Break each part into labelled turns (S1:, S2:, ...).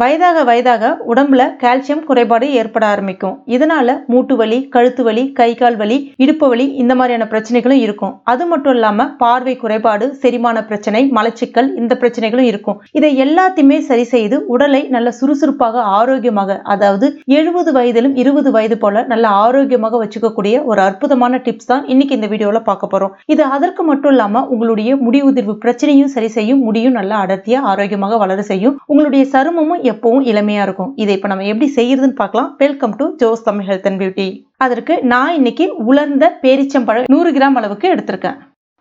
S1: வயதாக வயதாக உடம்புல கால்சியம் குறைபாடு ஏற்பட ஆரம்பிக்கும். இதனால மூட்டு வலி, கழுத்து வலி, கை கால் வலி, இடுப்பு வலி இந்த மாதிரியான பிரச்சனைகளும் இருக்கும். அது மட்டும் இல்லாம பார்வை குறைபாடு, செரிமான பிரச்சனை, மலச்சிக்கல் இந்த பிரச்சனைகளும் இருக்கும். இதை எல்லாத்தையுமே சரி செய்து உடலை நல்ல சுறுசுறுப்பாக ஆரோக்கியமாக, அதாவது 70 வயதிலும் 20 வயது போல நல்ல ஆரோக்கியமாக வச்சுக்கக்கூடிய ஒரு அற்புதமான டிப்ஸ் தான் இன்னைக்கு இந்த வீடியோல பார்க்க போறோம். இது அதற்கு மட்டும் இல்லாம உங்களுடைய முடி உதிர்வு பிரச்சனையும் சரி செய்யும், முடியும் நல்லா அடர்த்தியா ஆரோக்கியமாக வளர செய்யும். உங்களுடைய சருமமும் எப்பவும் இளமையா இருக்கும். இதை இப்ப நம்ம எப்படி செய்யறதுன்னு பார்க்கலாம். Welcome to Jo's Tamil health and beauty. அதற்கு நான் இன்னைக்கு உலர்ந்த பேரிச்சம்பழம் 100 கிராம் அளவுக்கு எடுத்திருக்கேன்.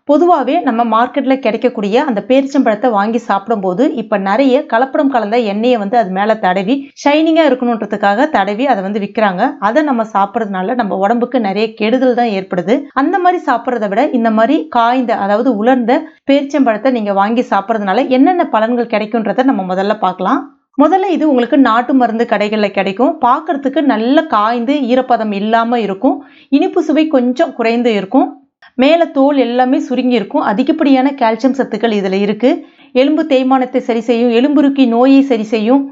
S1: பொதுவாகவே நம்ம மார்க்கெட்ல கிடைக்கக்கூடிய அந்த பேரிச்சம்பழத்தை வாங்கி சாப்பிடும்போது இப்ப நிறைய கலப்படம் கலந்த எண்ணெயை அது மேல தடவி ஷைனிங்கா இருக்கணும்ன்றதுக்காக தடவி அதை விற்கிறாங்க. அதை நம்ம சாப்பிட்றதுனால நம்ம உடம்புக்கு நிறைய கெடுதல் தான் ஏற்படுது. அந்த மாதிரி சாப்பிட்றத விட இந்த மாதிரி காய்ந்த, அதாவது உலர்ந்த பேரிச்சம்பழத்தை நீங்க வாங்கி சாப்பிட்றதுனால என்னென்ன பலன்கள் கிடைக்கும்ன்றத நம்ம முதல்ல பார்க்கலாம். முதல்ல இது உங்களுக்கு நாட்டு மருந்து கடைகளில் கிடைக்கும். பார்க்கறதுக்கு நல்ல காய்ந்து ஈரப்பதம் இல்லாம இருக்கும். இனிப்பு சுவை கொஞ்சம் குறைந்து இருக்கும். மேல தோல் எல்லாமே சுருங்கி இருக்கும். அதிகப்படியான கால்சியம் சத்துக்கள் இதுல இருக்கு. எலும்பு தேய்மானத்தை சரி செய்யும், எலும்புருக்கி நோயை சரி செய்யும்,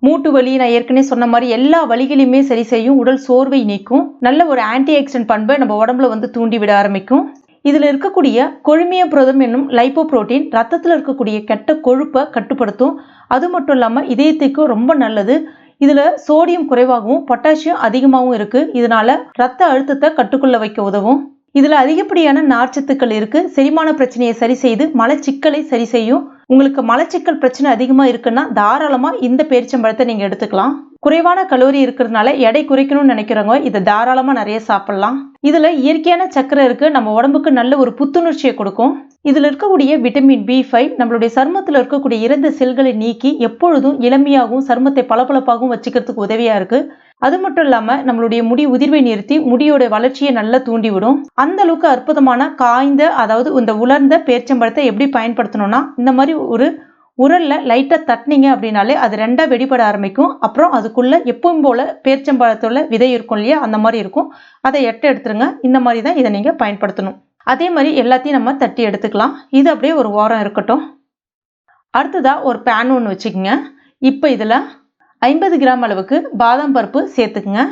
S1: மூட்டு வலி நான் ஏற்கனவே சொன்ன மாதிரி எல்லா வலிகளையுமே சரி செய்யும், உடல் சோர்வை நீக்கும், நல்ல ஒரு ஆன்டி ஆக்சிடென்ட் பண்பை நம்ம உடம்புல தூண்டி விட ஆரம்பிக்கும். இதுல இருக்கக்கூடிய கொழுமிய புரதம் என்னும் லைப்போ புரோட்டீன் ரத்தத்தில் இருக்கக்கூடிய கெட்ட கொழுப்பை கட்டுப்படுத்தும். அது மட்டும் இல்லாம இதயத்துக்கு ரொம்ப நல்லது. இதுல சோடியம் குறைவாகவும் பொட்டாசியம் அதிகமாகவும் இருக்கு. இதனால ரத்த அழுத்தத்தை கட்டுக்குள்ள வைக்க உதவும். இதுல அதிகப்படியான நார்ச்சத்துக்கள் இருக்கு. செரிமான பிரச்சனையை சரி செய்து மலச்சிக்கலை சரி செய்யும். உங்களுக்கு மலச்சிக்கல் பிரச்சனை அதிகமா இருக்குன்னா தாராளமா இந்த பேரிச்சம்பழத்தை நீங்க எடுத்துக்கலாம். குறைவான கலோரி இருக்கிறதுனால எடை குறைக்கணும்னு நினைக்கிறவங்க இதை தாராளமா நிறைய சாப்பிடலாம். இதுல இயற்கையான சர்க்கரை இருக்கு. நம்ம உடம்புக்கு நல்ல ஒரு புத்துணர்ச்சியை கொடுக்கும். இதுல இருக்கக்கூடிய விட்டமின் B5 நம்மளுடைய சருமத்துல இருக்கக்கூடிய இறந்த செல்களை நீக்கி எப்பொழுதும் இளமையாகவும் சருமத்தை பளபளப்பாகவும் வச்சுக்கிறதுக்கு உதவியா இருக்கு. அது மட்டும் இல்லாம நம்மளுடைய முடி உதிர்வை நிறுத்தி முடியோட வளர்ச்சியை நல்லா தூண்டிவிடும். அந்த அளவுக்கு அற்புதமான காய்ந்த, அதாவது இந்த உலர்ந்த பேரிச்சம்பழத்தை எப்படி பயன்படுத்தணும்னா, இந்த மாதிரி ஒரு உரல்ல லைட்டா தட்டினீங்க அப்படின்னாலே அது ரெண்டா வெடிபட ஆரம்பிக்கும். அப்புறம் அதுக்குள்ள எப்பவும் போல பேரிச்சம்பழத்தோட விதை இருக்கும் இல்லையா, அந்த மாதிரி இருக்கும். அதை எடுத்துருங்க. இந்த மாதிரி தான் இதை நீங்க பயன்படுத்தணும். அதே மாதிரி எல்லாத்தையும் நம்ம தட்டி எடுத்துக்கலாம். இது அப்படியே ஒரு வாரம் இருக்கட்டும். அடுத்ததா ஒரு பேன் ஒன்று வச்சுக்கோங்க. இப்போ இதுல 50 கிராம் அளவுக்கு பாதாம் பருப்பு சேர்த்துக்குங்க.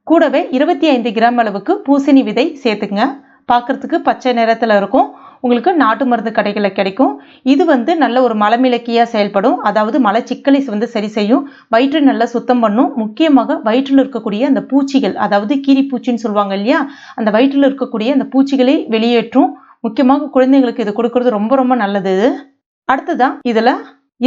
S1: கூடவே 25 கிராம் அளவுக்கு பூசணி விதை சேர்த்துக்குங்க. பார்க்கறதுக்கு பச்சை நிறத்துல இருக்கும். உங்களுக்கு நாட்டு மருந்து கடைகளில் கிடைக்கும். இது நல்ல ஒரு மலமிளக்கியா செயல்படும். அதாவது மலச்சிக்கலை சரி செய்யும், வயிற்றை நல்லா சுத்தம் பண்ணும். முக்கியமாக வயிற்றில் இருக்கக்கூடிய அந்த பூச்சிகள், அதாவது கீரி பூச்சின்னு சொல்லுவாங்க இல்லையா, அந்த வயிற்றில் இருக்கக்கூடிய அந்த பூச்சிகளை வெளியேற்றும். முக்கியமாக குழந்தைங்களுக்கு இது கொடுக்கறது ரொம்ப ரொம்ப நல்லது. அடுத்ததான் இதுல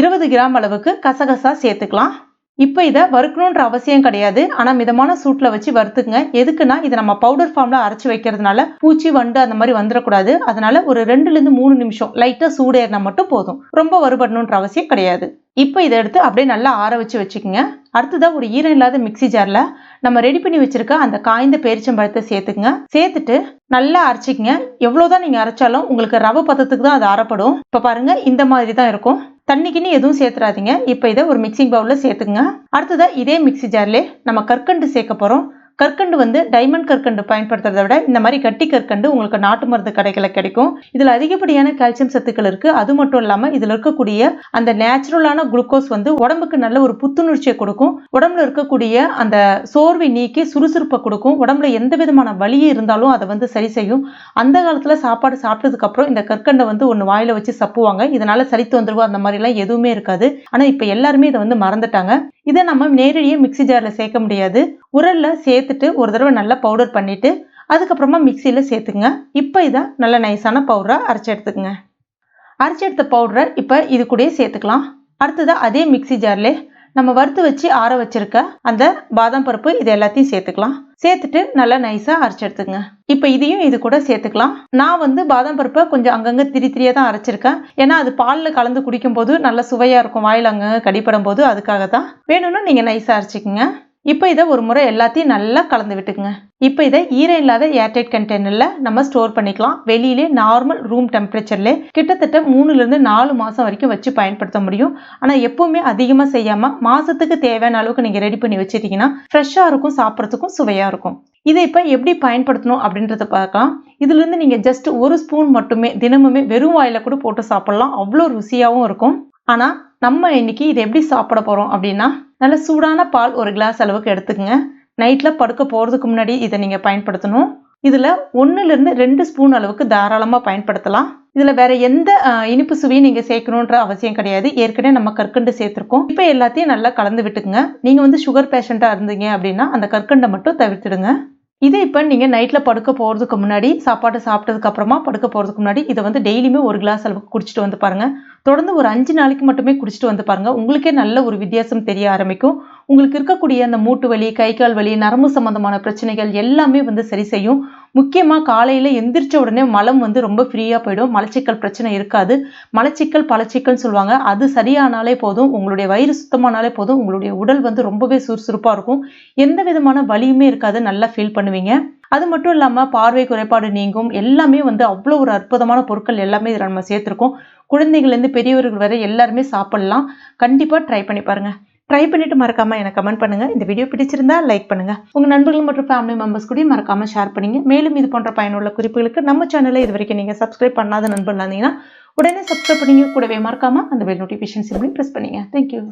S1: 20 கிராம் அளவுக்கு கசகசா சேர்த்துக்கலாம். இப்போ இதை வறுக்கணுன்ற அவசியம் கிடையாது. ஆனால் மிதமான சூட்டில் வச்சு வறுத்துக்குங்க. எதுக்குன்னா இதை நம்ம பவுடர் ஃபார்ம்ல அரைச்சி வைக்கிறதுனால பூச்சி வண்டு அந்த மாதிரி வந்துடக்கூடாது. அதனால ஒரு 2லேருந்து 3 நிமிஷம் லைட்டாக சூடேறினா மட்டும் போதும். ரொம்ப வறுபடணுன்ற அவசியம் கிடையாது. இப்போ இதை எடுத்து அப்படியே நல்லா ஆற வச்சுக்கோங்க. அடுத்ததான் ஒரு ஈரம் இல்லாத மிக்சி ஜார்ல நம்ம ரெடி பண்ணி வச்சிருக்க அந்த காய்ந்த பேரிச்சம்பழத்தை சேர்த்துக்குங்க. சேர்த்துட்டு நல்லா அரைச்சிக்கங்க. எவ்வளவுதான் நீங்க அரைச்சாலும் உங்களுக்கு ரவை பதத்துக்கு தான் அது அரைப்படும். இப்ப பாருங்க, இந்த மாதிரி தான் இருக்கும். தண்ணிக்குன்னு எதுவும் சேர்த்துறாதீங்க. இப்போ இதை ஒரு மிக்சிங் பவுல்ல சேர்த்துக்குங்க. அடுத்ததா இதே மிக்சி ஜார்ல நம்ம கற்கண்டு சேர்க்க போறோம். கற்கண்டு டைமண்ட் கற்கண்டு பயன்படுத்துறதை விட இந்த மாதிரி கட்டி கற்கண்டு உங்களுக்கு நாட்டு மருந்து கடைகளில் கிடைக்கும். இதுல அதிகப்படியான கால்சியம் சத்துக்கள் இருக்கு. அது மட்டும் இல்லாம இதுல இருக்கக்கூடிய அந்த நேச்சுரலான குளுக்கோஸ் உடம்புக்கு நல்ல ஒரு புத்துணர்ச்சியை கொடுக்கும். உடம்புல இருக்கக்கூடிய அந்த சோர்வை நீக்கி சுறுசுறுப்பை கொடுக்கும். உடம்புல எந்த விதமான வலியே இருந்தாலும் அதை சரி செய்யும். அந்த காலத்துல சாப்பாடு சாப்பிட்டதுக்கு அப்புறம் இந்த கற்கண்டை ஒன்னு வாயில வச்சு சப்புவாங்க. இதனால சளி தொந்தரவு அந்த மாதிரி எல்லாம் எதுவுமே இருக்காது. ஆனா இப்ப எல்லாருமே இதை மறந்துட்டாங்க. இதை நம்ம நேரடியே மிக்சி ஜார்ல சேர்க்க முடியாது. உரல்ல சேர்த்துட்டு ஒரு தடவை நல்லா பவுடர் பண்ணிட்டு அதுக்கப்புறமா மிக்சியில சேர்த்துங்க. இப்போ இதை நல்ல நைஸான பவுடரா அரைச்சி எடுத்துக்கங்க. அரைச்சி எடுத்த பவுடரை இப்போ இது கூட சேர்த்துக்கலாம். அடுத்ததா அதே மிக்சி ஜார்ல நம்ம வறுத்து வச்சு ஆற வச்சிருக்க அந்த பாதாம் பருப்பு இது எல்லாத்தையும் சேர்த்துக்கலாம். சேர்த்துட்டு நல்லா நைஸா அரைச்சி எடுத்துங்க. இப்போ இதையும் இது கூட சேர்த்துக்கலாம். நான் பாதாம் பருப்பை கொஞ்சம் அங்கங்க திரியா தான் அரைச்சிருக்கேன். ஏன்னா அது பாலில் கலந்து குடிக்கும் போது நல்ல சுவையா இருக்கும். வாயில் அங்கங்க கடிப்படும் போது அதுக்காக தான். வேணும்னா நீங்க நைஸா அரைச்சிக்கங்க. இப்போ இதை ஒரு முறை எல்லாத்தையும் நல்லா கலந்து விட்டுக்குங்க. இப்போ இதை ஈரம் இல்லாத ஏர்டைட் கண்டெய்னர்ல நம்ம ஸ்டோர் பண்ணிக்கலாம். வெளியிலே நார்மல் ரூம் டெம்பரேச்சர்ல கிட்டத்தட்ட 3லேருந்து 4 மாசம் வரைக்கும் வச்சு பயன்படுத்த முடியும். ஆனா எப்பவுமே அதிகமா செய்யாம மாசத்துக்கு தேவையான அளவுக்கு நீங்க ரெடி பண்ணி வச்சிட்டீங்கன்னா ஃப்ரெஷ்ஷா இருக்கும், சாப்பிட்றதுக்கும் சுவையா இருக்கும். இதை இப்போ எப்படி பயன்படுத்தணும் அப்படின்றத பார்க்கலாம். இதுல இருந்து நீங்க ஜஸ்ட் 1 ஸ்பூன் மட்டுமே தினமுமே வெறும் வாயில கூட போட்டு சாப்பிடலாம். அவ்வளோ ருசியாகவும் இருக்கும். ஆனா நம்ம இன்னைக்கு இதை எப்படி சாப்பிட போறோம் அப்படின்னா, நல்ல சூடான பால் ஒரு கிளாஸ் அளவுக்கு எடுத்துக்கங்க. நைட்டில் படுக்க போகிறதுக்கு முன்னாடி இதை நீங்கள் பயன்படுத்தணும். இதில் 1லிருந்து 2 ஸ்பூன் அளவுக்கு தாராளமாக பயன்படுத்தலாம். இதில் வேற எந்த இனிப்பு சுவையும் நீங்கள் சேர்க்கணுன்ற அவசியம் கிடையாது. ஏற்கனவே நம்ம கற்கண்டு சேர்த்துருக்கோம். இப்போ எல்லாத்தையும் நல்லா கலந்து விட்டுக்குங்க. நீங்கள் சுகர் பேஷண்ட்டாக இருந்தீங்க அப்படின்னா அந்த கற்கண்டை மட்டும் தவிர்த்துடுங்க. இதை இப்போ நீங்கள் நைட்டில் படுக்க போகிறதுக்கு முன்னாடி, சாப்பாடு சாப்பிட்டதுக்கு அப்புறமா படுக்க போகிறதுக்கு முன்னாடி இதை டெய்லியுமே ஒரு கிளாஸ் அளவுக்கு குடிச்சிட்டு வந்து பாருங்கள். தொடர்ந்து ஒரு 5 நாளைக்கு மட்டுமே குடிச்சிட்டு வந்து பாருங்கள். உங்களுக்கே நல்ல ஒரு வித்தியாசம் தெரிய ஆரம்பிக்கும். உங்களுக்கு இருக்கக்கூடிய அந்த மூட்டு வலி, கை கால் வலி, நரம்பு சம்பந்தமான பிரச்சனைகள் எல்லாமே சரி செய்யும். முக்கியமாக காலையில் எந்திரிச்ச உடனே மலம் ரொம்ப ஃப்ரீயாக போயிடும். மலச்சிக்கல் பிரச்சனை இருக்காது. மலச்சிக்கல் பலச்சிக்கல்னு சொல்லுவாங்க. அது சரியானாலே போதும், உங்களுடைய வயிறு சுத்தமானாலே போதும், உங்களுடைய உடல் ரொம்பவே சுறுசுறுப்பாக இருக்கும். எந்த விதமான வலியுமே இருக்காது. நல்லா ஃபீல் பண்ணுவீங்க. அது மட்டும் இல்லாமல் பார்வை குறைபாடு நீங்கும். எல்லாமே அவ்வளோ ஒரு அற்புதமான பொருட்கள் எல்லாமே இதில் நம்ம சேர்த்துருக்கோம். குழந்தைகள்லேருந்து பெரியவர்கள் வரை எல்லாருமே சாப்பிடலாம். கண்டிப்பாக ட்ரை பண்ணி பாருங்கள். ட்ரை பண்ணிட்டு மறக்காம எனக்கு கமெண்ட் பண்ணுங்க. இந்த வீடியோ பிடிச்சிருந்தா லைக் பண்ணுங்க. உங்க நண்பர்கள் மற்றும் ஃபேமிலி மெம்பர்ஸ் கூட மறக்காம ஷேர் பண்ணுங்க. மேலும் இது போன்ற பயனுள்ள குறிப்புகளுக்கு நம்ம சேனலை இது வரைக்கும் நீங்க சப்ஸ்கிரைப் பண்ணாத நண்பர்களா இருந்தீங்கன்னா உடனே சப்ஸ்கிரைப் பண்ணீங்க. கூடவே மறக்காம அந்த பெல் நோட்டிஃபிகேஷன் சிம்பிளையும் பிரஸ் பண்ணுங்க. தேங்க்யூ.